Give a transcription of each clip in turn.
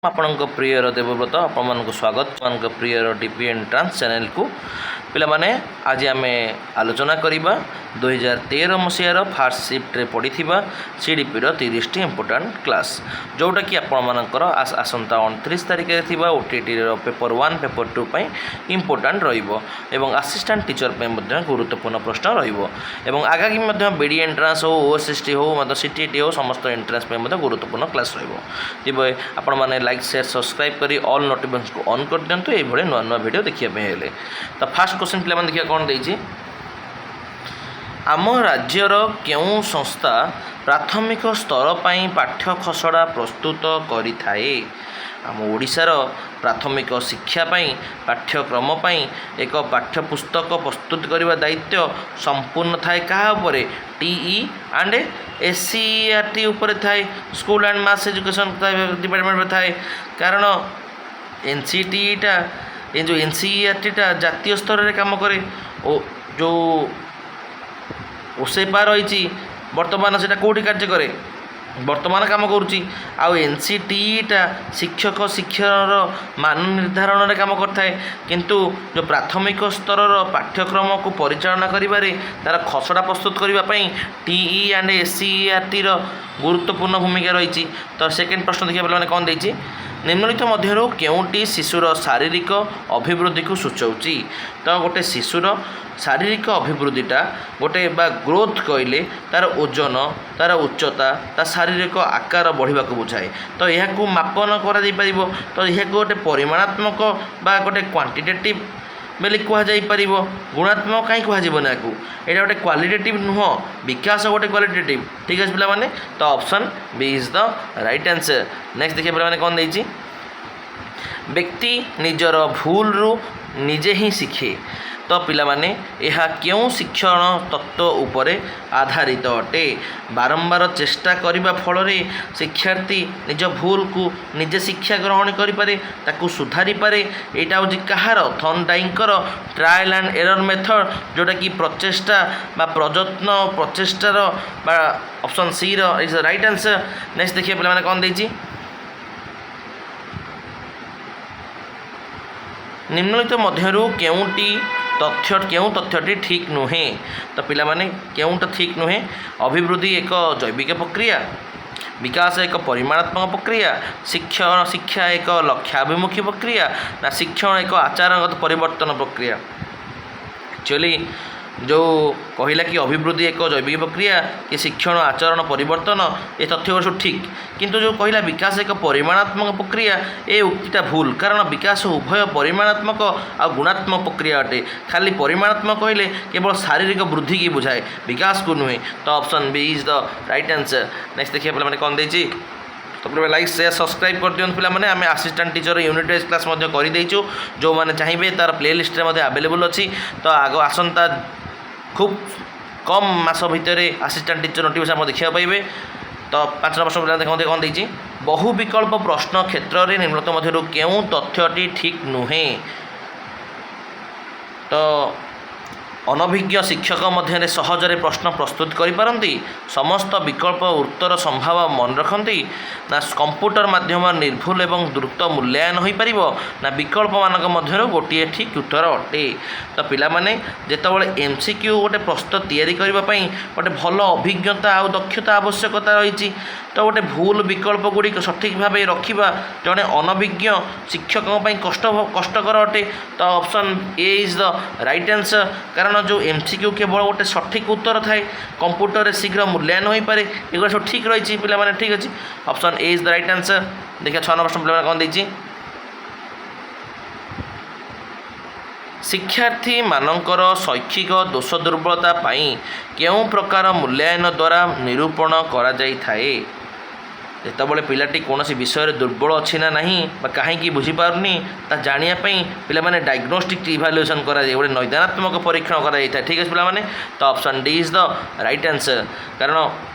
ଆପଣଙ୍କ ପ୍ରିୟର ଦେବବ୍ରତ ଆପଣମାନଙ୍କୁ ସ୍ୱାଗତ ଆପଣଙ୍କ ପ୍ରିୟର ଡିପି ଏଣ୍ଟ୍ରାନ୍ସ ଚ୍ୟାନେଲକୁ ପିଲାମାନେ ଆଜି ଆମେ ଆଲୋଚନା କରିବା 2013 ମସିହାର ଫାର୍ଷ୍ଟ ସିଫ୍ଟରେ ପଡ଼ିଥିବା ସିଡିପିର 30ଟି ଇମ୍ପୋର୍ଟାଣ୍ଟ କ୍ଲାସ୍ ଯେଉଁଟାକି ଆପଣମାନଙ୍କର ଆସନ୍ତା 29 ତାରିଖରେ ଥିବା OTTର ପେପର 1 ପେପର 2 ପାଇଁ ଇମ୍ପୋର୍ଟାଣ୍ଟ ରହିବ ଏବଂ ଆସିଷ୍ଟାଣ୍ଟ ଟିଚର ପାଇଁ ମଧ୍ୟ ଗୁରୁତ୍ୱପୂର୍ଣ୍ଣ ପ୍ରଶ୍ନ ରହିବ ଏବଂ ଆଗାମୀ ମଧ୍ୟ ବିଡି ଏଣ୍ଟ୍ରାନ୍ସ ହେଉ OSST ହେଉ ମଧ୍ୟ CTET ହେଉ ସମସ୍ତ ଏଣ୍ଟ୍ରାନ୍ସ ପାଇଁ ମଧ୍ୟ ଗୁରୁତ୍ୱପୂର୍ଣ୍ଣ କ୍ଲାସ୍ ରହିବ। ତେବେ ଆପଣମାନେ ଲାଇକ୍ ସେୟାର ସବସ୍କ୍ରାଇବ୍ କରି ଅଲ୍ ନୋଟିଫିକେସନ୍କୁ ଅନ୍ କରିଦିଅନ୍ତୁ ଏଇଭଳି ନୂଆ ନୂଆ ଭିଡ଼ିଓ ଦେଖିବା ପାଇଁ ହେଲେ। ତ ଫାର୍ଷ୍ଟ କ୍ୱେଶ୍ଚନ୍ ପିଲାମାନେ ଦେଖିବା କ'ଣ ଦେଇଛି। ଆମ ରାଜ୍ୟର କେଉଁ ସଂସ୍ଥା ପ୍ରାଥମିକ ସ୍ତର ପାଇଁ ପାଠ୍ୟ ଖସଡ଼ା ପ୍ରସ୍ତୁତ କରିଥାଏ? ଆମ ଓଡ଼ିଶାର ପ୍ରାଥମିକ ଶିକ୍ଷା ପାଇଁ ପାଠ୍ୟକ୍ରମ ପାଇଁ ଏକ ପାଠ୍ୟପୁସ୍ତକ ପ୍ରସ୍ତୁତ କରିବା ଦାୟିତ୍ୱ ସମ୍ପୂର୍ଣ୍ଣ ଥାଏ କାହା ଉପରେ? TE ଆଣ୍ଡ SCERT ଉପରେ ଥାଏ, ସ୍କୁଲ ଆଣ୍ଡ ମାସ୍ ଏଜୁକେସନ୍ ଡିପାର୍ଟମେଣ୍ଟରେ ଥାଏ। କାରଣ NCTEଟା ଏ ଯେଉଁ NCERTଟା ଜାତୀୟ ସ୍ତରରେ କାମ କରେ ଓ ଯେଉଁ OSEPA ରହିଛି ବର୍ତ୍ତମାନ ସେଇଟା କେଉଁଠି କାର୍ଯ୍ୟ କରେ? ବର୍ତ୍ତମାନ କାମ କରୁଛି। ଆଉ NCTEଟା ଶିକ୍ଷକ ଶିକ୍ଷାର ମାନ ନିର୍ଦ୍ଧାରଣରେ କାମ କରିଥାଏ। କିନ୍ତୁ ଯେଉଁ ପ୍ରାଥମିକ ସ୍ତରର ପାଠ୍ୟକ୍ରମକୁ ପରିଚାଳନା କରିବାରେ ତା'ର ଖସଡ଼ା ପ୍ରସ୍ତୁତ କରିବା ପାଇଁ TE ଆଣ୍ଡ SCERTର ଗୁରୁତ୍ୱପୂର୍ଣ୍ଣ ଭୂମିକା ରହିଛି। ତ ସେକେଣ୍ଡ ପ୍ରଶ୍ନ ଦେଖିବା ପିଲାମାନେ କ'ଣ ଦେଇଛି। ନିମ୍ନଲିଖିତ ମଧ୍ୟରୁ କେଉଁଟି ଶିଶୁର ଶାରୀରିକ ଅଭିବୃଦ୍ଧିକୁ ସୂଚାଉଛି? ତ ଗୋଟେ ଶିଶୁର ଶାରୀରିକ ଅଭିବୃଦ୍ଧିଟା ଗୋଟେ ବା ଗ୍ରୋଥ୍ କହିଲେ ତା'ର ଓଜନ, ତା'ର ଉଚ୍ଚତା, ତା ଶାରୀରିକ ଆକାର ବଢ଼ିବାକୁ ବୁଝାଏ। ତ ଏହାକୁ ମାପନ କରାଯାଇପାରିବ। ତ ଏହାକୁ ଗୋଟେ ପରିମାଣାତ୍ମକ ବା ଗୋଟେ କ୍ୱାଣ୍ଟିଟେଟିଭ୍ ବୋଲି କୁହାଯାଇପାରିବ। ଗୁଣାତ୍ମକ କାହିଁ କୁହାଯିବନି ଏହାକୁ? ଏଇଟା ଗୋଟେ କ୍ୱାଲିଟେଟିଭ୍ ନୁହଁ, ବିକାଶ ଗୋଟେ କ୍ୱାଲିଟେଟିଭ୍। ଠିକ୍ ଅଛି ପିଲାମାନେ। ତ option B is the right answer. Next ଦେଖିବା ପିଲାମାନେ କ'ଣ ଦେଇଛି। ବ୍ୟକ୍ତି ନିଜର ଭୁଲରୁ ନିଜେ ହିଁ ଶିଖେ। ତ ପିଲାମାନେ ଏହା କେଉଁ ଶିକ୍ଷଣ ତତ୍ତ୍ୱ ଉପରେ ଆଧାରିତ ଅଟେ? ବାରମ୍ବାର ଚେଷ୍ଟା କରିବା ଫଳରେ ଶିକ୍ଷାର୍ଥୀ ନିଜ ଭୁଲକୁ ନିଜେ ଶିକ୍ଷା ଗ୍ରହଣ କରିପାରେ, ତାକୁ ସୁଧାରିପାରେ। ଏଇଟା ହେଉଛି କାହାର? ଥର୍ନଡାଇକଙ୍କର ଟ୍ରାଏଲ୍ ଆଣ୍ଡ ଏରର୍ ମେଥଡ଼, ଯେଉଁଟାକି ପ୍ରଚେଷ୍ଟା ବା ପ୍ରଯତ୍ନ ପ୍ରଚେଷ୍ଟାର ବା ଅପସନ୍ Cର is the right answer. Next ଦେଖିବା ପିଲାମାନେ କ'ଣ ଦେଇଛି। ନିମ୍ନଲିଖିତ ମଧ୍ୟରୁ କେଉଁ ତଥ୍ୟଟି ଠିକ୍ ନୁହେଁ? ତ ପିଲାମାନେ କେଉଁଟା ଠିକ୍ ନୁହେଁ? ଅଭିବୃଦ୍ଧି ଏକ ଜୈବିକ ପ୍ରକ୍ରିୟା, ବିକାଶ ଏକ ପରିମାଣାତ୍ମକ ପ୍ରକ୍ରିୟା, ଶିକ୍ଷା ଏକ ଲକ୍ଷ୍ୟାଭିମୁଖୀ ପ୍ରକ୍ରିୟା, ନା ଶିକ୍ଷଣ ଏକ ଆଚରଣଗତ ପରିବର୍ତ୍ତନ ପ୍ରକ୍ରିୟା? ଆକ୍ଚୁଆଲି ଯେଉଁ କହିଲା କି ଅଭିବୃଦ୍ଧି ଏକ ଜୈବିକ ପ୍ରକ୍ରିୟା କି ଶିକ୍ଷଣ ଆଚରଣ ପରିବର୍ତ୍ତନ, ଏ ତଥ୍ୟ ସବୁ ଠିକ୍। କିନ୍ତୁ ଯେଉଁ କହିଲା ବିକାଶ ଏକ ପରିମାଣାତ୍ମକ ପ୍ରକ୍ରିୟା, ଏ ଉକ୍ତିଟା ଭୁଲ। କାରଣ ବିକାଶ ଉଭୟ ପରିମାଣାତ୍ମକ ଆଉ ଗୁଣାତ୍ମକ ପ୍ରକ୍ରିୟା ଅଟେ। ଖାଲି ପରିମାଣାତ୍ମକ କହିଲେ କେବଳ ଶାରୀରିକ ବୃଦ୍ଧିକି ବୁଝାଏ, ବିକାଶକୁ ନୁହେଁ। ତ option B is the right answer. Next ଦେଖିବା ପିଲାମାନେ କ'ଣ ଦେଇଛି। ତାପରେ ଲାଇକ୍ ସେୟାର ସବସ୍କ୍ରାଇବ୍ କରିଦିଅନ୍ତୁ ପିଲାମାନେ। ଆମେ assistant teacher unit wise class ମଧ୍ୟ କରିଦେଇଛୁ। ଯେଉଁମାନେ ଚାହିଁବେ ତା'ର ପ୍ଲେଲିଷ୍ଟରେ ମଧ୍ୟ ଆଭେଲେବୁଲ୍ ଅଛି। ତ ଆସନ୍ତା খুব কম মাস ভিতরে আসিষ্টাଣ୍ଟ ଟିଚର ନୋଟିଫିକେସନ୍ ଆପଣ ଦେଖିବାକୁ ପାଇବେ। ତ 5 নম্বর ପ୍ରଶ୍ନ ଦେଖନ୍ତୁ କ'ଣ ଦେଇଛି। ବହୁ ବିକଳ୍ପ ପ୍ରଶ୍ନ କ୍ଷେତ୍ରରେ ନିମ୍ନଲିଖିତ ମଧ୍ୟରୁ କେଉଁ ତଥ୍ୟଟି ଠିକ୍ ନୁହେଁ? ତ ଅନଭିଜ୍ଞ ଶିକ୍ଷକ ମଧ୍ୟରେ ସହଜରେ ପ୍ରଶ୍ନ ପ୍ରସ୍ତୁତ କରିପାରନ୍ତି, ସମସ୍ତ ବିକଳ୍ପ ଉତ୍ତର ସମ୍ଭାବନା ମନେ ରଖନ୍ତି, ନା କମ୍ପ୍ୟୁଟର ମାଧ୍ୟମରେ ନିର୍ଭୁଲ ଏବଂ ଦ୍ରୁତ ମୂଲ୍ୟାୟନ ହୋଇପାରିବ, ନା ବିକଳ୍ପମାନଙ୍କ ମଧ୍ୟରୁ ଗୋଟିଏ ଠିକ୍ ଉତ୍ତର ଅଟେ? ତ ପିଲାମାନେ ଯେତେବେଳେ MCQ ଗୋଟେ ପ୍ରଶ୍ନ ତିଆରି କରିବା ପାଇଁ ଗୋଟେ ଭଲ ଅଭିଜ୍ଞତା ଆଉ ଦକ୍ଷତା ଆବଶ୍ୟକତା ରହିଛି। ତ ଗୋଟେ ଭୁଲ ବିକଳ୍ପ ଗୁଡ଼ିକ ସଠିକ୍ ଭାବେ ରଖିବା ଜଣେ ଅନଭିଜ୍ଞ ଶିକ୍ଷକଙ୍କ ପାଇଁ କଷ୍ଟକର ଅଟେ। ତ option A is the right answer. କାରଣ ଯେଉଁ MCQ କେବଳ ଗୋଟେ ସଠିକ୍ ଉତ୍ତର ଥାଏ, କମ୍ପ୍ୟୁଟରରେ ଶୀଘ୍ର ମୂଲ୍ୟାୟନ ହୋଇପାରେ, ଏଗୁଡ଼ା ସବୁ ଠିକ୍ ରହିଛି ପିଲାମାନେ। ଠିକ୍ ଅଛି, option A is the right answer. ଦେଖିବା 6 নম্বর ପ୍ରଶ୍ନ ପିଲାମାନେ କ'ଣ ଦେଇଛି। ଶିକ୍ଷାର୍ଥୀମାନଙ୍କର ଶୈକ୍ଷିକ ଦୋଷ ଦୁର୍ବଳତା ପାଇଁ କେଉଁ ପ୍ରକାର ମୂଲ୍ୟାୟନ ଦ୍ୱାରା ନିରୂପଣ କରାଯାଇଥାଏ? ଯେତେବେଳେ ପିଲାଟି କୌଣସି ବିଷୟରେ ଦୁର୍ବଳ ଅଛି ନା ନାହିଁ ବା କାହିଁକି ବୁଝିପାରୁନି ତା ଜାଣିବା ପାଇଁ ପିଲାମାନେ ଡାଇଗ୍ନୋଷ୍ଟିକ୍ ଇଭାଲୁଏସନ୍ କରାଯାଏ, ଗୋଟେ ନୈଦାନାତ୍ମକ ପରୀକ୍ଷଣ କରାଯାଇଥାଏ। ଠିକ୍ ଅଛି ପିଲାମାନେ। ତ option D is the right answer. କାରଣ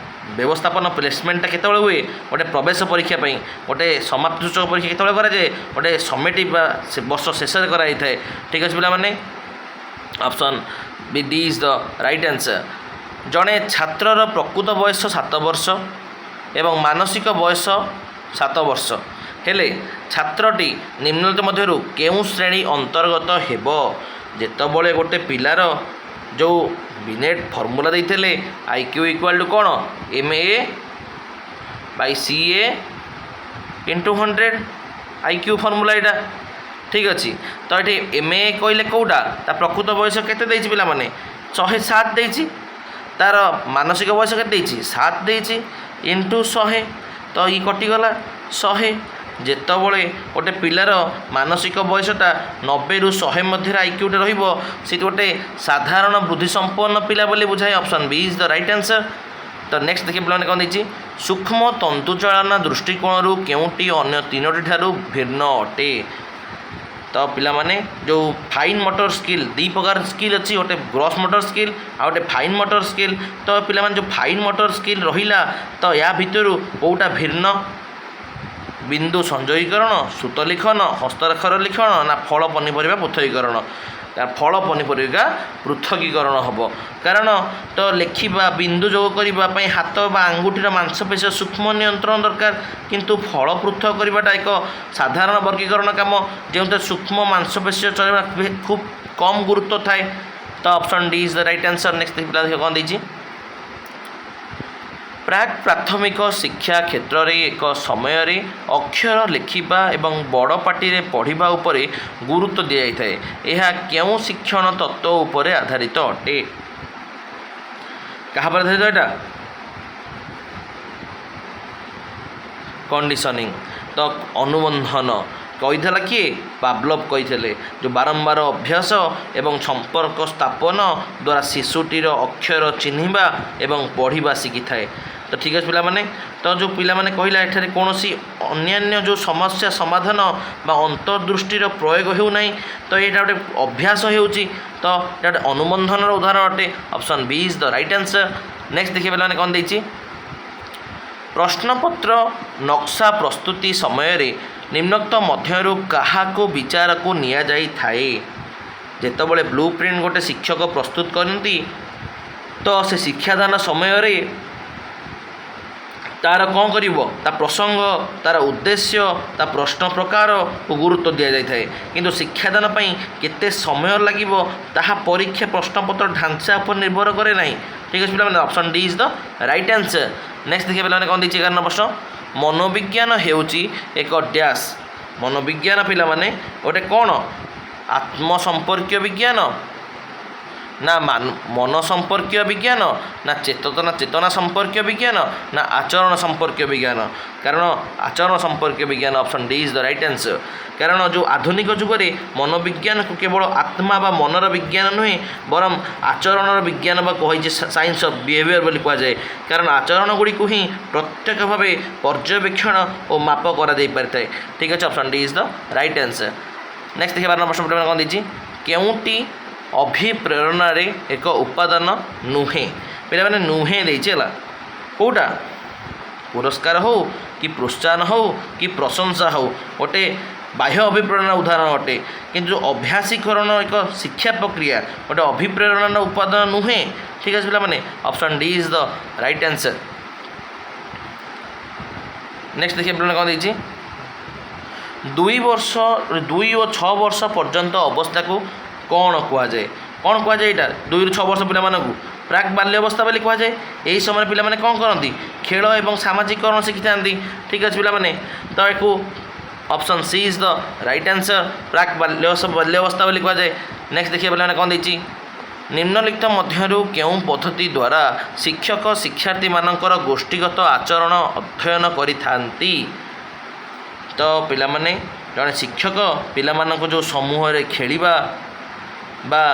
ବ୍ୟବସ୍ଥାପନ ପ୍ଲେସମେଣ୍ଟଟା କେତେବେଳେ ହୁଏ? ଗୋଟେ ପ୍ରବେଶ ପରୀକ୍ଷା ପାଇଁ, ଗୋଟେ ସମାପ୍ତି ସୂଚକ ପରୀକ୍ଷା କେତେବେଳେ କରାଯାଏ? ଗୋଟେ ସମିଟିଭ୍ ବା ବର୍ଷ ଶେଷରେ କରାଯାଇଥାଏ। ଠିକ୍ ଅଛି ପିଲାମାନେ। Option D is the right answer. ଜଣେ ଛାତ୍ରର ପ୍ରକୃତ ବୟସ 7 ବର୍ଷ ଏବଂ ମାନସିକ ବୟସ 7 ବର୍ଷ। ହେଲେ ଛାତ୍ରଟି ନିମ୍ନଲିଖିତ ମଧ୍ୟରୁ କେଉଁ ଶ୍ରେଣୀ ଅନ୍ତର୍ଗତ ହେବ? ଯେତେବେଳେ ଗୋଟେ ପିଲାର ଯେଉଁ ବିନେଟ୍ ଫର୍ମୁଲା ଦେଇଥିଲେ IQ ଇକ୍ୱାଲ୍ ଟୁ କ'ଣ MA/CA × 100 IQ ଫର୍ମୁଲା ଏଇଟା ଠିକ୍ ଅଛି। ତ ଏଠି MA କହିଲେ କେଉଁଟା ତା ପ୍ରକୃତ ବୟସ କେତେ ଦେଇଛି ପିଲାମାନେ 107 ଦେଇଛି। ତାର ମାନସିକ ବୟସ କେତେ ଦେଇଛି 7 ଦେଇଛି ଇଣ୍ଟୁ 100 ତ ଇ କଟିଗଲା 100। ଯେତେବେଳେ ଗୋଟେ ପିଲାର ମାନସିକ ବୟସଟା 90ରୁ 100 ମଧ୍ୟରେ IQଟା ରହିବ ସେ ଗୋଟେ ସାଧାରଣ ବୃଦ୍ଧି ସମ୍ପନ୍ନ ପିଲା ବୋଲି ବୁଝାଏ। Option B is the right answer. ତ ନେକ୍ସଟ ଦେଖିବା ପିଲାମାନେ କ'ଣ ଦେଇଛି ସୂକ୍ଷ୍ମ ତନ୍ତୁଚାଳନା ଦୃଷ୍ଟିକୋଣରୁ କେଉଁଟି ଅନ୍ୟ ତିନୋଟି ଠାରୁ ଭିନ୍ନ ଅଟେ? ତ ପିଲାମାନେ ଯେଉଁ ଫାଇନ୍ ମଟର ସ୍କିଲ୍ ଦୁଇ ପ୍ରକାର ସ୍କିଲ୍ ଅଛି ଗୋଟେ ଗ୍ରସ୍ ମଟର ସ୍କିଲ୍ ଆଉ ଗୋଟେ ଫାଇନ୍ ମଟର ସ୍କିଲ୍। ତ ପିଲାମାନେ ଯେଉଁ ଫାଇନ୍ ମଟର ସ୍କିଲ୍ ରହିଲା ତ ୟା ଭିତରୁ କେଉଁଟା ଭିନ୍ନ ବିନ୍ଦୁ ସଂଯୋଗୀକରଣ ସୂତ ଲିଖନ ହସ୍ତାକ୍ଷର ଲିଖନ ନା ଫଳ ପନିପରିବା ପୃଥକୀକରଣ? ଫଳ ପନିପରିବା ପୃଥକୀକରଣ ହେବ କାରଣ ତ ଲେଖିବା ବିନ୍ଦୁ ଯୋଗ କରିବା ପାଇଁ ହାତ ବା ଆଙ୍ଗୁଠିର ମାଂସପେଶୀର ସୂକ୍ଷ୍ମ ନିୟନ୍ତ୍ରଣ ଦରକାର କିନ୍ତୁ ଫଳ ପୃଥକ କରିବାଟା ଏକ ସାଧାରଣ ବର୍ଗୀକରଣ କାମ ଯେଉଁଥିରେ ସୂକ୍ଷ୍ମ ମାଂସପେଶୀର ଚଳିବା ଖୁବ୍ କମ୍ ଗୁରୁତ୍ୱ ଥାଏ। ତ option D is the right answer. Next ପିଲା କ'ଣ ଦେଇଛି ପ୍ରାକ୍ ପ୍ରାଥମିକ ଶିକ୍ଷା କ୍ଷେତ୍ରରେ ଏକ ସମୟରେ ଅକ୍ଷର ଲେଖିବା ଏବଂ ବଡ଼ ପାଟିରେ ପଢ଼ିବା ଉପରେ ଗୁରୁତ୍ୱ ଦିଆଯାଇଥାଏ। ଏହା କେଉଁ ଶିକ୍ଷଣ ତତ୍ତ୍ୱ ଉପରେ ଆଧାରିତ ଅଟେ? କାହା ଉପରେ ଆଧାରିତ ଏଇଟା କଣ୍ଡିସନିଂ। ତ ଅନୁବନ୍ଧନ କହିଥିଲା କିଏ ପାଭଲଭ୍ କହିଥିଲେ ଯେଉଁ ବାରମ୍ବାର ଅଭ୍ୟାସ ଏବଂ ସମ୍ପର୍କ ସ୍ଥାପନ ଦ୍ୱାରା ଶିଶୁଟିର ଅକ୍ଷର ଚିହ୍ନିବା ଏବଂ ପଢ଼ିବା ଶିଖିଥାଏ। ତ ଠିକ୍ ଅଛି ପିଲାମାନେ ତ ଯେଉଁ ପିଲାମାନେ କହିଲା ଏଠାରେ କୌଣସି ଅନ୍ୟାନ୍ୟ ଯେଉଁ ସମସ୍ୟା ସମାଧାନ ବା ଅନ୍ତର୍ଦୃଷ୍ଟିର ପ୍ରୟୋଗ ହେଉନାହିଁ ତ ଏଇଟା ଗୋଟେ ଅଭ୍ୟାସ ହେଉଛି ତ ଏଇଟା ଗୋଟେ ଅନୁବନ୍ଧନର ଉଦାହରଣ ଅଟେ। Option B is the right answer. Next ଦେଖିବା ପିଲାମାନେ କ'ଣ ଦେଇଛି ପ୍ରଶ୍ନପତ୍ର ନକ୍ସା ପ୍ରସ୍ତୁତି ସମୟରେ ନିମ୍ନୋକ୍ତ ମଧ୍ୟରୁ କାହାକୁ ବିଚାରକୁ ନିଆଯାଇଥାଏ? ଯେତେବେଳେ ବ୍ଲୁ ପ୍ରିଣ୍ଟ ଗୋଟେ ଶିକ୍ଷକ ପ୍ରସ୍ତୁତ କରନ୍ତି ତ ସେ ଶିକ୍ଷାଦାନ ସମୟରେ ତାର କ'ଣ କରିବ ତା ପ୍ରସଙ୍ଗ ତାର ଉଦ୍ଦେଶ୍ୟ ତା ପ୍ରଶ୍ନ ପ୍ରକାରକୁ ଗୁରୁତ୍ୱ ଦିଆଯାଇଥାଏ କିନ୍ତୁ ଶିକ୍ଷାଦାନ ପାଇଁ କେତେ ସମୟ ଲାଗିବ ତାହା ପରୀକ୍ଷା ପ୍ରଶ୍ନପତ୍ର ଢାଞ୍ଚା ଉପରେ ନିର୍ଭର କରେ ନାହିଁ। ଠିକ୍ ଅଛି ପିଲାମାନେ option D is the right answer. Next ଦେଖିବା ପିଲାମାନେ କ'ଣ ଦେଇଛି 11 ପ୍ରଶ୍ନ ମନୋବିଜ୍ଞାନ ହେଉଛି ଏକ ଡ୍ୟାସ୍। ମନୋବିଜ୍ଞାନ ପିଲାମାନେ ଗୋଟେ କ'ଣ ଆତ୍ମ ସମ୍ପର୍କୀୟ ବିଜ୍ଞାନ ନା ମନ ସମ୍ପର୍କୀୟ ବିଜ୍ଞାନ ନା ଚେତନା ସମ୍ପର୍କୀୟ ବିଜ୍ଞାନ ନା ଆଚରଣ ସମ୍ପର୍କୀୟ ବିଜ୍ଞାନ? କାରଣ ଆଚରଣ ସମ୍ପର୍କୀୟ ବିଜ୍ଞାନ option D is the right answer. କାରଣ ଯେଉଁ ଆଧୁନିକ ଯୁଗରେ ମନୋବିଜ୍ଞାନକୁ କେବଳ ଆତ୍ମା ବା ମନର ବିଜ୍ଞାନ ନୁହେଁ ବରଂ ଆଚରଣର ବିଜ୍ଞାନ ବା କୁହାଯାଇଛି ସାଇନ୍ସ ଅଫ୍ ବିହେଭିଅର ବୋଲି କୁହାଯାଏ କାରଣ ଆଚରଣ ଗୁଡ଼ିକୁ ହିଁ ପ୍ରତ୍ୟକ୍ଷ ଭାବେ ପର୍ଯ୍ୟବେକ୍ଷଣ ଓ ମାପ କରାଯାଇପାରିଥାଏ। ଠିକ୍ ଅଛି option D is the right answer. Next ଦେଖିବା 12 ପ୍ରଶ୍ନ ପିଲାମାନେ କ'ଣ ଦେଇଛି କେଉଁଟି ଅଭିପ୍ରେରଣାରେ ଏକ ଉପାଦାନ ନୁହେଁ? ପିଲାମାନେ ନୁହେଁ ଦେଇଛି ହେଲା କେଉଁଟା ପୁରସ୍କାର ହେଉ କି ପ୍ରୋତ୍ସାହନ ହେଉ କି ପ୍ରଶଂସା ହେଉ ଗୋଟେ ବାହ୍ୟ ଅଭିପ୍ରେରଣା ଉଦାହରଣ ଅଟେ କିନ୍ତୁ ଯେଉଁ ଅଭ୍ୟାସୀକରଣ ଏକ ଶିକ୍ଷା ପ୍ରକ୍ରିୟା ଗୋଟେ ଅଭିପ୍ରେରଣାର ଉପାଦାନ ନୁହେଁ। ଠିକ୍ ଅଛି ପିଲାମାନେ option D is the right answer. Next ଦେଖିବା ପିଲାମାନେ କ'ଣ ଦେଇଛି 2 ଓ 6 ବର୍ଷ ପର୍ଯ୍ୟନ୍ତ ଅବସ୍ଥାକୁ କ'ଣ କୁହାଯାଏ? କ'ଣ କୁହାଯାଏ ଏଇଟା 2ରୁ 6 ବର୍ଷ ପିଲାମାନଙ୍କୁ ପ୍ରାକ୍ ବାଲ୍ୟ ଅବସ୍ଥା ବୋଲି କୁହାଯାଏ। ଏହି ସମୟରେ ପିଲାମାନେ କ'ଣ କରନ୍ତି ଖେଳ ଏବଂ ସାମାଜିକରଣ ଶିଖିଥାନ୍ତି। ଠିକ୍ ଅଛି ପିଲାମାନେ ତ ଏକୁ option C is the right answer. ପ୍ରାକ୍ ବାଲ୍ୟ ଅବସ୍ଥା ବୋଲି କୁହାଯାଏ। ନେକ୍ସଟ ଦେଖିବା ପିଲାମାନେ କ'ଣ ଦେଇଛି ନିମ୍ନଲିଖିତ ମଧ୍ୟରୁ କେଉଁ ପଦ୍ଧତି ଦ୍ୱାରା ଶିକ୍ଷକ ଶିକ୍ଷାର୍ଥୀମାନଙ୍କର ଗୋଷ୍ଠୀଗତ ଆଚରଣ ଅଧ୍ୟୟନ କରିଥାନ୍ତି? ତ ପିଲାମାନେ ଜଣେ ଶିକ୍ଷକ ପିଲାମାନଙ୍କୁ ଯେଉଁ ସମୂହରେ ଖେଳିବା ବା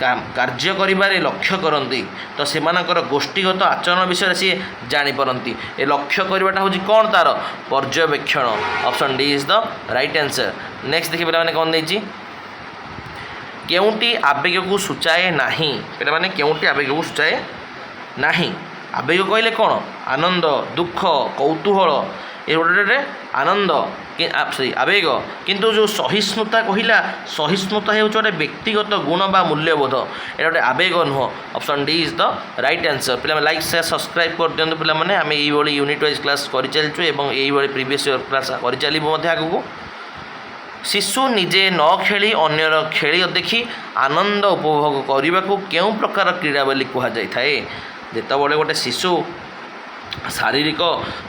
କାର୍ଯ୍ୟ କରିବାରେ ଲକ୍ଷ୍ୟ କରନ୍ତି ତ ସେମାନଙ୍କର ଗୋଷ୍ଠୀଗତ ଆଚରଣ ବିଷୟରେ ସିଏ ଜାଣିପାରନ୍ତି। ଏ ଲକ୍ଷ୍ୟ କରିବାଟା ହେଉଛି କ'ଣ ତାର ପର୍ଯ୍ୟବେକ୍ଷଣ। Option D is the right answer. Next ଦେଖିବା ପିଲାମାନେ କ'ଣ ଦେଇଛି କେଉଁଟି ଆବେଗକୁ ସୂଚାଏ ନାହିଁ? ପିଲାମାନେ କେଉଁଟି ଆବେଗକୁ ସୂଚାଏ ନାହିଁ? ଆବେଗ କହିଲେ କ'ଣ ଆନନ୍ଦ ଦୁଃଖ କୌତୁହଳ ଏ ଗୋଟେ ଆନନ୍ଦ ସରି ଆବେଗ କିନ୍ତୁ ଯେଉଁ ସହିଷ୍ଣୁତା କହିଲା ସହିଷ୍ଣୁତା ହେଉଛି ଗୋଟେ ବ୍ୟକ୍ତିଗତ ଗୁଣ ବା ମୂଲ୍ୟବୋଧ ଏଇଟା ଗୋଟେ ଆବେଗ ନୁହଁ option D is the right answer ପିଲାମାନେ ଲାଇକ୍ ସେୟାର ସବସ୍କ୍ରାଇବ୍ କରିଦିଅନ୍ତୁ ପିଲାମାନେ ଆମେ ଏଇଭଳି ୟୁନିଟ୍ ୱାଇଜ୍ କ୍ଲାସ୍ କରିଚାଲିଛୁ ଏବଂ ଏଇଭଳି ପ୍ରିଭିୟସ୍ ଇୟର୍ କ୍ଲାସ୍ କରିଚାଲିବୁ ମଧ୍ୟ ଆଗକୁ ଶିଶୁ ନିଜେ ନ ଖେଳି ଅନ୍ୟର ଖେଳି ଦେଖି ଆନନ୍ଦ ଉପଭୋଗ କରିବାକୁ କେଉଁ ପ୍ରକାର କ୍ରୀଡ଼ା ବୋଲି କୁହାଯାଇଥାଏ ଯେତେବେଳେ ଗୋଟେ ଶିଶୁ ଶାରୀରିକ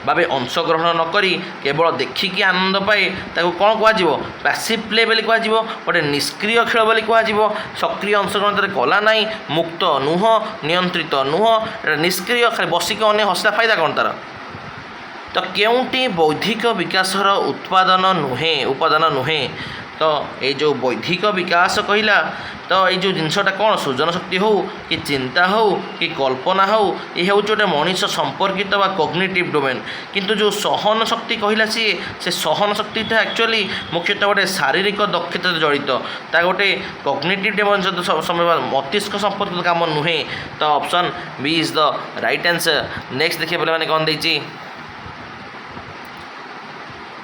ଭାବେ ଅଂଶଗ୍ରହଣ ନ କରି କେବଳ ଦେଖିକି ଆନନ୍ଦ ପାଏ ତାକୁ କ'ଣ କୁହାଯିବ ପ୍ୟାସିଭ୍ ପ୍ଲେ ବୋଲି କୁହାଯିବ ଗୋଟେ ନିଷ୍କ୍ରିୟ ଖେଳ ବୋଲି କୁହାଯିବ ସକ୍ରିୟ ଅଂଶଗ୍ରହଣ ତାର କଲା ନାହିଁ ମୁକ୍ତ ନୁହଁ ନିୟନ୍ତ୍ରିତ ନୁହଁ ଏଇଟା ନିଷ୍କ୍ରିୟ ଖାଲି ବସିକି ଅନ୍ୟ ହସିଲା ଫାଇଦା କ'ଣ ତାର ତ କେଉଁଟି ବୌଦ୍ଧିକ ବିକାଶର ଉପାଦାନ ନୁହେଁ ତ ଏଇ ଯେଉଁ ବୌଦ୍ଧିକ ବିକାଶ କହିଲା ତ ଏଇ ଯେଉଁ ଜିନିଷଟା କ'ଣ ସୃଜନ ଶକ୍ତି ହେଉ କି ଚିନ୍ତା ହେଉ କି କଳ୍ପନା ହେଉ ଏ ହେଉଛି ଗୋଟେ ମଣିଷ ସମ୍ପର୍କିତ ବା କଗ୍ନିଟିଭ୍ ଡୋମେନ୍ କିନ୍ତୁ ଯେଉଁ ସହନ ଶକ୍ତି କହିଲା ସେ ସହନ ଶକ୍ତିଟା ଆକ୍ଚୁଆଲି ମୁଖ୍ୟତଃ ଗୋଟେ ଶାରୀରିକ ଦକ୍ଷତା ଜଡ଼ିତ ତା ଗୋଟେ କଗ୍ନିଟିଭ୍ ଡୋମେନ୍ ମସ୍ତିଷ୍କ ସମ୍ପର୍କିତ କାମ ନୁହେଁ ତ option B is the right answer next ଦେଖିବା ପିଲାମାନେ କ'ଣ ଦେଇଛି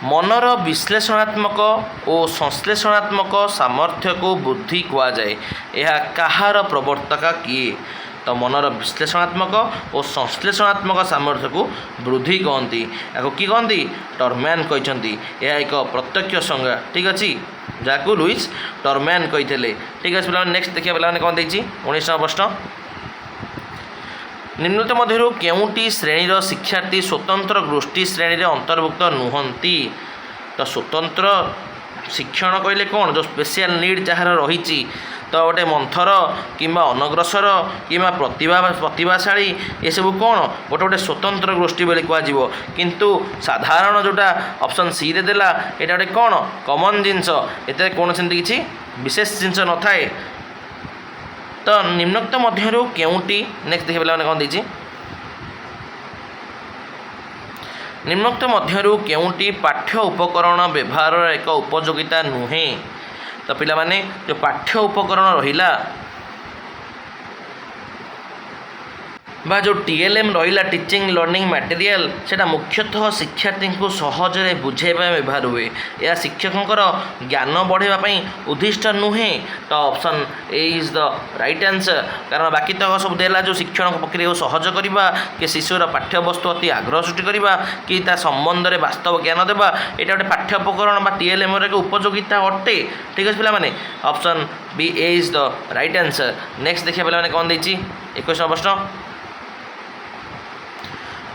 ମନର ବିଶ୍ଳେଷଣାତ୍ମକ ଓ ସଂଶ୍ଳେଷଣାତ୍ମକ ସାମର୍ଥ୍ୟକୁ ବୃଦ୍ଧି କୁହାଯାଏ ଏହା କାହାର ପ୍ରବର୍ତ୍ତକ କିଏ ତ ମନର ବିଶ୍ଳେଷଣାତ୍ମକ ଓ ସଂଶ୍ଳେଷଣାତ୍ମକ ସାମର୍ଥ୍ୟକୁ ବୃଦ୍ଧି କହନ୍ତି ଏହାକୁ କି କହନ୍ତି ଟର୍ମ୍ୟାନ୍ କହିଛନ୍ତି ଏହା ଏକ ପ୍ରତ୍ୟକ୍ଷ ସଂଜ୍ଞା ଠିକ୍ ଅଛି ଯାହାକୁ ଲୁଇସ୍ ଟର୍ମ୍ୟାନ୍ କହିଥିଲେ ଠିକ୍ ଅଛି ପିଲାମାନେ ନେକ୍ସଟ ଦେଖିବା ପିଲାମାନେ କ'ଣ ଦେଇଛି 19 ପ୍ରଶ୍ନ ନିମ୍ନଲିଖିତ ମଧ୍ୟରୁ କେଉଁଟି ଶ୍ରେଣୀର ଶିକ୍ଷାର୍ଥୀ ସ୍ୱତନ୍ତ୍ର ଗୋଷ୍ଠୀ ଶ୍ରେଣୀରେ ଅନ୍ତର୍ଭୁକ୍ତ ନୁହନ୍ତି ତ ସ୍ୱତନ୍ତ୍ର ଶିକ୍ଷଣ କହିଲେ କ'ଣ ଯେଉଁ ସ୍ପେଶିଆଲ ନିଡ୍ ଯାହାର ରହିଛି ତ ଗୋଟେ ମନ୍ଥର କିମ୍ବା ଅନଗ୍ରସର କିମ୍ବା ପ୍ରତିଭାଶାଳୀ ଏସବୁ କ'ଣ ଗୋଟେ ସ୍ୱତନ୍ତ୍ର ଗୋଷ୍ଠୀ ବୋଲି କୁହାଯିବ କିନ୍ତୁ ସାଧାରଣ ଯେଉଁଟା ଅପସନ୍ ସିରେ ଦେଲା ଏଇଟା ଗୋଟେ କ'ଣ କମନ୍ ଜିନିଷ ଏଥିରେ କୌଣସି ସେମିତି କିଛି ବିଶେଷ ଜିନିଷ ନଥାଏ ତ ନିମ୍ନୋକ୍ତ ମଧ୍ୟରୁ କେଉଁଟି ନେକ୍ସଟ ଦେଖିବା ପିଲାମାନେ କ'ଣ ଦେଇଛି ନିମ୍ନୋକ୍ତ ମଧ୍ୟରୁ କେଉଁଟି ପାଠ୍ୟ ଉପକରଣ ବ୍ୟବହାରର ଏକ ଉପଯୋଗିତା ନୁହେଁ ତ ପିଲାମାନେ ଯେଉଁ ପାଠ୍ୟ ଉପକରଣ ରହିଲା ବା ଯେଉଁ TLM ରହିଲା ଟିଚିଂ ଲର୍ଣ୍ଣିଂ ମ୍ୟାଟେରିଆଲ ସେଇଟା ମୁଖ୍ୟତଃ ଶିକ୍ଷାର୍ଥୀଙ୍କୁ ସହଜରେ ବୁଝାଇବା ପାଇଁ ବ୍ୟବହାର ହୁଏ ଏହା ଶିକ୍ଷକଙ୍କର ଜ୍ଞାନ ବଢ଼ାଇବା ପାଇଁ ଉଦ୍ଦିଷ୍ଟ ନୁହେଁ ତ option A is the right answer କାରଣ ବାକି ତକ ସବୁ ଦେଲା ଯେଉଁ ଶିକ୍ଷଣ ପ୍ରକ୍ରିୟାକୁ ସହଜ କରିବା କି ଶିଶୁର ପାଠ୍ୟବସ୍ତୁ ଅତି ଆଗ୍ରହ ସୃଷ୍ଟି କରିବା କି ତା ସମ୍ବନ୍ଧରେ ବାସ୍ତବ ଜ୍ଞାନ ଦେବା ଏଇଟା ଗୋଟେ ପାଠ୍ୟ ଉପକରଣ ବା TLMର ଏକ ଉପଯୋଗିତା ଅଟେ ଠିକ୍ ଅଛି ପିଲାମାନେ option B A is the right answer next ଦେଖିବା ପିଲାମାନେ କ'ଣ ଦେଇଛି 21 ପ୍ରଶ୍ନ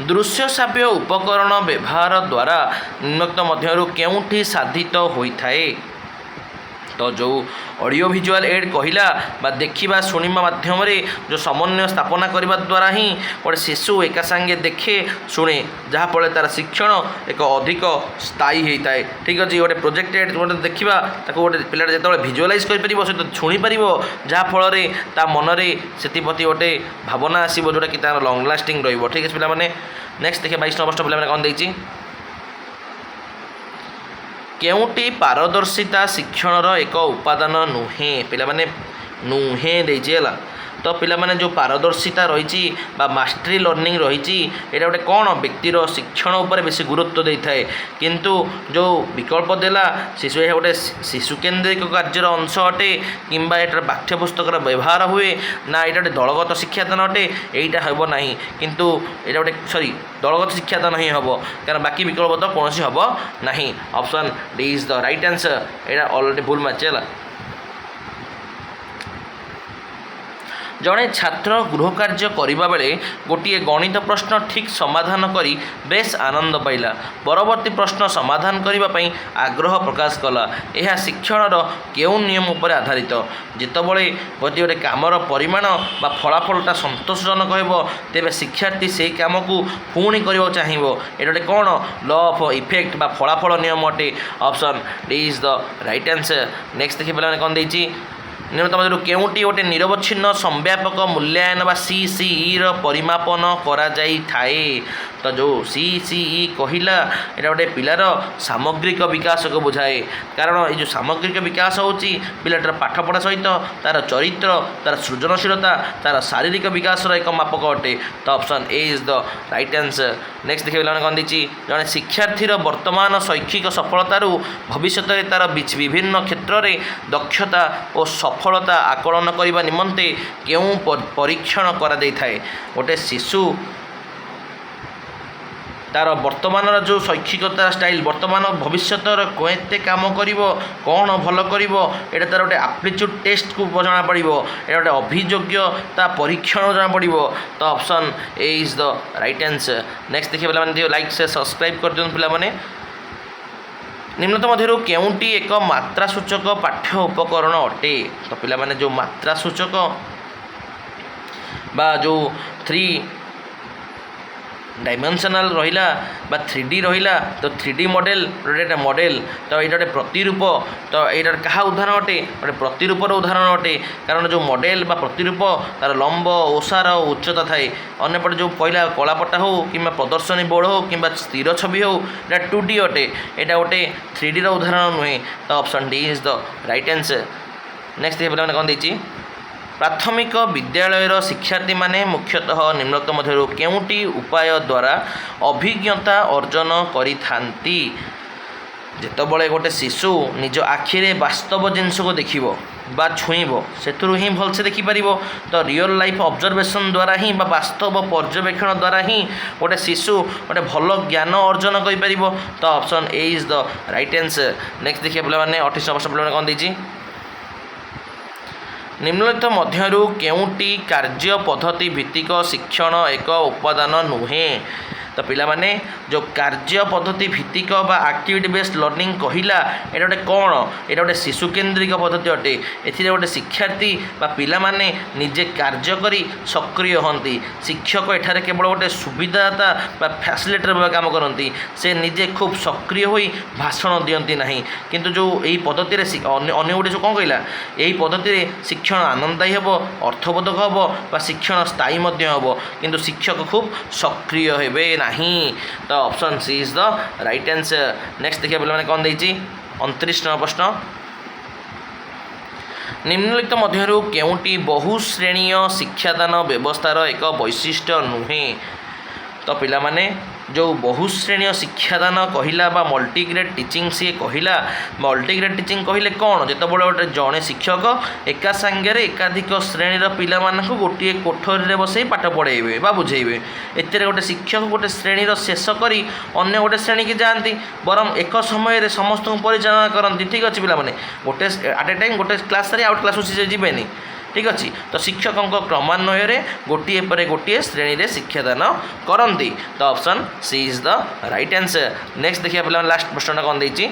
ଦୃଶ୍ୟ ଶ୍ରାବ୍ୟ ଉପକରଣ ବ୍ୟବହାର ଦ୍ୱାରା ନିମ୍ନୋକ୍ତ ମଧ୍ୟରୁ କେଉଁଠି ସାଧିତ ହୋଇଥାଏ ତ ଯେଉଁ ଅଡ଼ିଓ ଭିଜୁଆଲ ଏଡ୍ କହିଲା ବା ଦେଖିବା ଶୁଣିବା ମାଧ୍ୟମରେ ଯେଉଁ ସମନ୍ୱୟ ସ୍ଥାପନା କରିବା ଦ୍ୱାରା ହିଁ ଗୋଟେ ଶିଶୁ ଏକା ସାଙ୍ଗେ ଦେଖେ ଶୁଣେ ଯାହାଫଳରେ ତା'ର ଶିକ୍ଷଣ ଏକ ଅଧିକ ସ୍ଥାୟୀ ହୋଇଥାଏ ଠିକ୍ ଅଛି ଗୋଟେ ପ୍ରୋଜେକ୍ଟେଡ୍ ଗୋଟେ ଦେଖିବା ତାକୁ ଗୋଟେ ପିଲାଟା ଯେତେବେଳେ ଭିଜୁଆଲାଇଜ୍ କରିପାରିବ ସେ ଶୁଣିପାରିବ ଯାହାଫଳରେ ତା ମନରେ ସେଥିପ୍ରତି ଗୋଟେ ଭାବନା ଆସିବ ଯେଉଁଟାକି ତା'ର ଲଙ୍ଗ୍ ଲାଷ୍ଟିଂ ରହିବ ଠିକ୍ ଅଛି ପିଲାମାନେ ନେକ୍ସଟ ଦେଖିବା 22 ବର୍ଷ ପିଲାମାନେ କ'ଣ ଦେଇଛି କେଉଁଟି ପାରଦର୍ଶିତା ଶିକ୍ଷଣର ଏକ ଉପାଦାନ ନୁହେଁ ପିଲାମାନେ ନୁହେଁ ଦେଇଛି ହେଲା ତ ପିଲାମାନେ ଯେଉଁ ପାରଦର୍ଶିତା ରହିଛି ବା ମାଷ୍ଟରୀ ଲର୍ଣ୍ଣିଂ ରହିଛି ଏଇଟା ଗୋଟେ କ'ଣ ବ୍ୟକ୍ତିର ଶିକ୍ଷଣ ଉପରେ ବେଶୀ ଗୁରୁତ୍ୱ ଦେଇଥାଏ କିନ୍ତୁ ଯେଉଁ ବିକଳ୍ପ ଦେଲା ଶିଶୁ ଏହା ଗୋଟେ ଶିଶୁକେନ୍ଦ୍ରିକ କାର୍ଯ୍ୟର ଅଂଶ ଅଟେ କିମ୍ବା ଏଟାର ପାଠ୍ୟପୁସ୍ତକର ବ୍ୟବହାର ହୁଏ ନା ଏଇଟା ଗୋଟେ ଦଳଗତ ଶିକ୍ଷାଦାନ ଅଟେ ଏଇଟା ହେବ ନାହିଁ କିନ୍ତୁ ଏଇଟା ଗୋଟେ ଦଳଗତ ଶିକ୍ଷାଦାନ ହିଁ ହେବ କାରଣ ବାକି ବିକଳ୍ପ ତ କୌଣସି ହେବ ନାହିଁ option D is the right answer ଏଇଟା ଅଲରେଡ଼ି ଭୁଲ ମାରିଛି ହେଲା ଜଣେ ଛାତ୍ର ଗୃହକାର୍ଯ୍ୟ କରିବା ବେଳେ ଗୋଟିଏ ଗଣିତ ପ୍ରଶ୍ନ ଠିକ୍ ସମାଧାନ କରି ବେଶ୍ ଆନନ୍ଦ ପାଇଲା ପରବର୍ତ୍ତୀ ପ୍ରଶ୍ନ ସମାଧାନ କରିବା ପାଇଁ ଆଗ୍ରହ ପ୍ରକାଶ କଲା ଏହା ଶିକ୍ଷଣର କେଉଁ ନିୟମ ଉପରେ ଆଧାରିତ ଯେତେବେଳେ ଗୋଟେ କାମର ପରିମାଣ ବା ଫଳାଫଳଟା ସନ୍ତୋଷଜନକ ହେବ ତେବେ ଶିକ୍ଷାର୍ଥୀ ସେହି କାମକୁ ପୁଣି କରିବାକୁ ଚାହିଁବ ଏଇଟା ଗୋଟେ କ'ଣ ଲ ଅଫ୍ ଇଫେକ୍ଟ ବା ଫଳାଫଳ ନିୟମ ଅଟେ option D is the right answer next ଦେଖିବା ପିଲାମାନେ କ'ଣ ଦେଇଛି ନିମ୍ନତମ ମଧ୍ୟରୁ କେଉଁଟି ଗୋଟେ ନିରବଚ୍ଛିନ୍ନ ସମ୍ବ୍ୟାପକ ମୂଲ୍ୟାୟନ ବା CCEର ପରିମାପନ କରାଯାଇଥାଏ? ତ ଯେଉଁ CCE କହିଲା ଏଇଟା ଗୋଟେ ପିଲାର ସାମଗ୍ରିକ ବିକାଶକୁ ବୁଝାଏ। କାରଣ ଏଇ ଯେଉଁ ସାମଗ୍ରିକ ବିକାଶ ହେଉଛି ପିଲାଟାର ପାଠପଢ଼ା ସହିତ ତା'ର ଚରିତ୍ର, ତା'ର ସୃଜନଶୀଳତା, ତା'ର ଶାରୀରିକ ବିକାଶର ଏକ ମାପକ ଅଟେ। ତ option A is the right answer. Next ଦେଖିବେ ପିଲାମାନେ କ'ଣ ଦେଇଛି, ଜଣେ ଶିକ୍ଷାର୍ଥୀର ବର୍ତ୍ତମାନ ଶୈକ୍ଷିକ ସଫଳତାରୁ ଭବିଷ୍ୟତରେ ତା'ର ବିଭିନ୍ନ କ୍ଷେତ୍ରରେ ଦକ୍ଷତା ଓ ସଫଳତା ଆକଳନ କରିବା ନିମନ୍ତେ କେଉଁ ପରୀକ୍ଷଣ କରାଯାଇଥାଏ? ଗୋଟେ ଶିଶୁ ତାର ବର୍ତ୍ତମାନର ଯେଉଁ ଶୈକ୍ଷିକତା ଷ୍ଟାଇଲ୍, ବର୍ତ୍ତମାନ ଭବିଷ୍ୟତର କେତେ କାମ କରିବ, କ'ଣ ଭଲ କରିବ, ଏଇଟା ତା'ର ଗୋଟେ ଆପ୍ଟିଚ୍ୟୁଡ୍ ଟେଷ୍ଟକୁ ଜଣାପଡ଼ିବ, ଏଇଟା ଗୋଟେ ଅଭିଯୋଗ୍ୟତା ପରୀକ୍ଷଣ ଜଣାପଡ଼ିବ। ତ option A is the right answer. Next ଦେଖିବା ପିଲାମାନେ, ଲାଇକ୍ ସେ ସବସ୍କ୍ରାଇବ୍ କରିଦିଅନ୍ତୁ ପିଲାମାନେ। ନିମ୍ନତମ ମଧ୍ୟରୁ କେଉଁଟି ଏକ ମାତ୍ରାସୂଚକ ପାଠ୍ୟ ଉପକରଣ ଅଟେ? ତ ପିଲାମାନେ ଯେଉଁ ମାତ୍ରାସୂଚକ ବା ଯେଉଁ 3 डायमेंशनल रहिला बा 3D रहिला, तो 3D मॉडल गोटे मॉडल, तो ये गोटे प्रतिरूप, तो यहाँ क्या उदाहरण अटे? गोटे प्रतिरूपर उदाहरण अटे। कारण जो मॉडल बा प्रतिरूप तार लंब, ओसार, उच्चता थाए। अन्यपटे जो पहला कलापटा हो कि प्रदर्शनी बोर्ड हो कि स्थिर छवि हो, यहाँ 2D अटे, यहाँ गोटे 3D उदाहरण नुहे। तो option D is the right answer. Next पे कौन देती, प्राथमिक विद्यालयर शिक्षार्थी माने मुख्यतः निम्नलिखित मध्यरु केउंटी उपाय द्वारा अभिज्ञता अर्जन करिथांती? जेतबळे गोटे शिशु निज आखिरे वास्तव जिनस को देखिबो बा छुईबो, सेतुरु ही भलसे देखि पारिबो। तो रियल लाइफ ऑब्जर्वेशन द्वारा ही बा वास्तव पर्यवेक्षण द्वारा ही गोटे शिशु गोटे भल ज्ञान अर्जन करि पारिबो। तो option A is the right answer. Next देखिए पिला माने 28 वर्ष पिला माने कोन देछि, निम्नलिखित मध्यरु केउंटी कार्य पद्धति भित्तिक शिक्षण एक उपादान नुहे? तो पिला माने जो कार्य पद्धति भित्तिक बा एक्टिविटी बेस्ड लर्निंग कहिला, एटा गोटे कौन? एटा गोटे शिशु केन्द्रिक पद्धति अटे। एथिरे गोटे शिक्षार्थी बा पिला माने निजे कार्य करी सक्रिय हंती। शिक्षक एठारे केवल गोटे सुविधाता बा फैसिलिटेटर भाव काम करती, से निजे खूब सक्रिय होई भाषण दियंती नहीं। किंतु जो यही पद्धति अन्य गोटे जो कौन कहला, यही पद्धति शिक्षण आनंददायी हेबो, अर्थबोधक हेबो बा शिक्षण स्थायी मध्य हेबो, किंतु शिक्षक खूब सक्रिय हेबे नहीं। तो option C is the right answer. Next देखिए पिला माने कौन देछि, 29 नंबर प्रश्न, निम्नलिखित मध्यरु केउंटी बहुश्रेणीय शिक्षादान व्यवस्थार एक वैशिष्ट्य नुहे? तो पिला माने जो बहुश्रेणीय शिक्षादान कहिला बा मल्टीग्रेड टीचिंग सी कहिला, मल्टीग्रेड टीचिंग कहिले कौन? जेतबळे गोटे जड़े शिक्षक एका संगे एकाधिक श्रेणीर पिला मानकु गोटे कोठरी बसई पाठ पढ़ेबे बा बुझेबे। एतिर गोटे शिक्षक गोटे श्रेणीर शेष करी अन्य गोटे श्रेणी की जाती, बरम एक समय समस्त परिचालना करती। ठीक अच्छे पिला माने गोटे एट ए टाइम गोटे क्लास रे आउट क्लास जीवेनि। ठीक अच्छे, तो शिक्षकों क्रमान्वय गोटे पर गोटे श्रेणी में शिक्षादान करती। तो option C is the right answer. Next देखिए पे लास्ट प्रश्न कौन देती,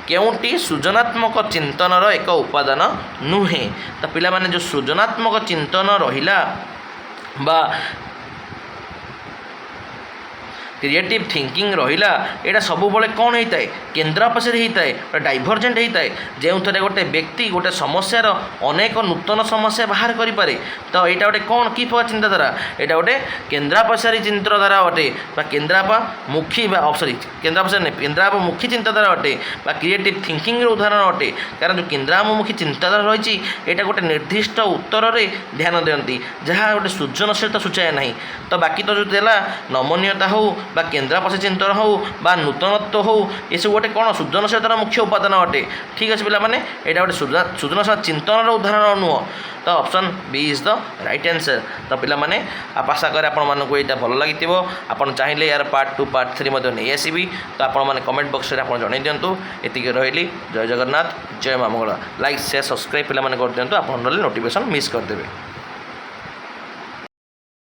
केउंटी सृजनात्मक चिंतनर एक उपादान नुहे? तो पिला माने जो सृजनात्मक चिंतन रहिला बा क्रिएटिव थिंकिंग रहिला, एटा सब बळे कौन होता है? केन्द्रापसरे होता है, डाइभरजेंट होता है, जो थे गोटे व्यक्ति गोटे समस्यार अनेक नूतन समस्या बाहर करें। तो यहाँ गोटे कौन कि चिंताधारा, यहाँ गोटे केन्द्रापसारी चिंताधारा अटे बा केन्द्रापमुखी सॉरी केन्द्रापसारी नहीं केन्द्रापमुखी चिंताधारा अटे बा क्रिएटिव थिंकिंग उदाहरण अटे। कारण जो केन्द्रापमुखी चिंताधारा रही है गोटे निर्दिष्ट उत्तर में ध्यान दियंती, जहाँ गोटे सृजनशीलता सूचाए ना। तो बाकी तो जो देला नमनीयता हो बा केन्द्रापसारी चिंतन हो बा नूतनत्व हो, ये सब गोटे कौन सृजनशीलतार मुख्य उपादान अटे। ठीक अच्छे पिला माने यहाँ गोटे सृजनशील चिंतन उदाहरण नुह। तो option B is the right answer. तो पिला माने आशा करे आपण मानक यहाँ भल लगी, आपड़ चाहिए यार पार्ट 2 पार्ट 3 नहीं आसबि। तो आपण मैंने कमेंट बॉक्स में आप जन दिंतु। एति रही, जय जगन्नाथ, जय माँ मंगला। लाइक शेयर सब्सक्राइब पिला माने कर दिंतु, आप नोटिफिकेशन मिस करदेवे।